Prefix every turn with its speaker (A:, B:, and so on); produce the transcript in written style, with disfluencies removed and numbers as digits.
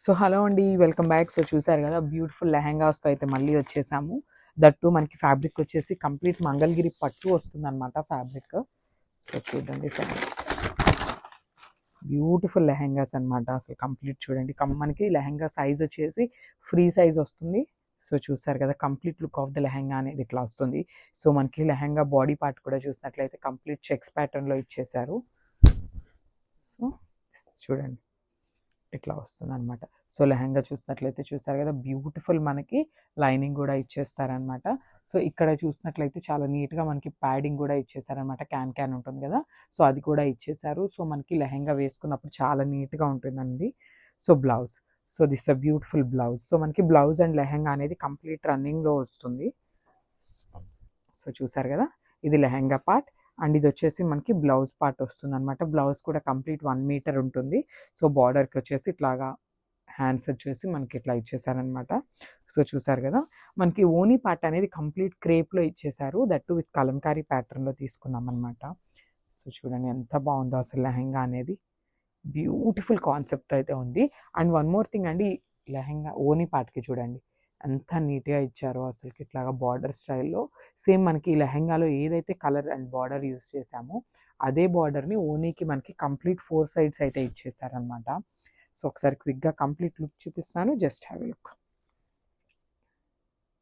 A: So hello అండి, welcome back. So చూసారు కదా బ్యూటిఫుల్ లెహెంగాస్తో అయితే మళ్ళీ వచ్చేసాము. దట్టు మనకి ఫ్యాబ్రిక్ వచ్చేసి కంప్లీట్ మంగళగిరి పట్టు వస్తుంది అనమాట ఫ్యాబ్రిక్. సో చూడండి సార్, బ్యూటిఫుల్ లెహెంగాస్ అనమాట. అసలు కంప్లీట్ చూడండి, మనకి లెహెంగా సైజ్ వచ్చేసి ఫ్రీ సైజ్ వస్తుంది. సో చూసారు కదా complete look of the lehenga అనేది ఇట్లా వస్తుంది. సో మనకి లెహెంగా బాడీ పార్ట్ కూడా చూసినట్లయితే కంప్లీట్ చెక్స్ ప్యాటర్న్లో ఇచ్చేసారు. సో చూడండి ఇట్లా వస్తుంది అనమాట. సో లెహంగా చూసినట్లయితే చూసారు కదా బ్యూటిఫుల్ మనకి లైనింగ్ కూడా ఇచ్చేస్తారనమాట. సో ఇక్కడ చూసినట్లయితే చాలా నీట్గా మనకి ప్యాడింగ్ కూడా ఇచ్చేసారనమాట. క్యాన్ ఉంటుంది కదా, సో అది కూడా ఇచ్చేసారు. సో మనకి లెహంగా వేసుకున్నప్పుడు చాలా నీట్గా ఉంటుందండి. So blouse, so this the beautiful blouse. So మనకి బ్లౌజ్ అండ్ లెహంగా అనేది కంప్లీట్ రన్నింగ్లో వస్తుంది. సో చూసారు కదా, ఇది లెహంగా పార్ట్ అండ్ ఇది వచ్చేసి మనకి బ్లౌజ్ పార్ట్ వస్తుంది అనమాట. బ్లౌజ్ కూడా కంప్లీట్ 1 మీటర్ ఉంటుంది. సో బార్డర్కి వచ్చేసి ఇట్లాగా హ్యాండ్స్ వచ్చేసి మనకి ఇట్లా ఇచ్చేసారనమాట. సో చూసారు కదా, మనకి ఓనీ పార్ట్ అనేది కంప్లీట్ క్రేప్లో ఇచ్చేసారు. దట్టు విత్ కలంకారీ ప్యాటర్న్లో తీసుకున్నాం అనమాట. సో చూడండి ఎంత బాగుందో అసలు లెహంగా అనేది, బ్యూటిఫుల్ కాన్సెప్ట్ అయితే ఉంది. అండ్ వన్ మోర్ థింగ్ అండి, లెహంగా ఓనీ పార్ట్కి చూడండి ఎంత నీట్గా ఇచ్చారో అసలుకి, ఇట్లాగా బార్డర్ స్టైల్లో సేమ్ మనకి ఈ లెహంగాలో ఏదైతే కలర్ అండ్ బార్డర్ యూస్ చేసామో అదే బార్డర్ని ఓనీకి మనకి కంప్లీట్ 4 సైడ్స్ అయితే ఇచ్చేసారనమాట. సో ఒకసారి క్విక్గా కంప్లీట్ లుక్ చూపిస్తున్నాను, జస్ట్ హ్యావ్ ఎ లుక్.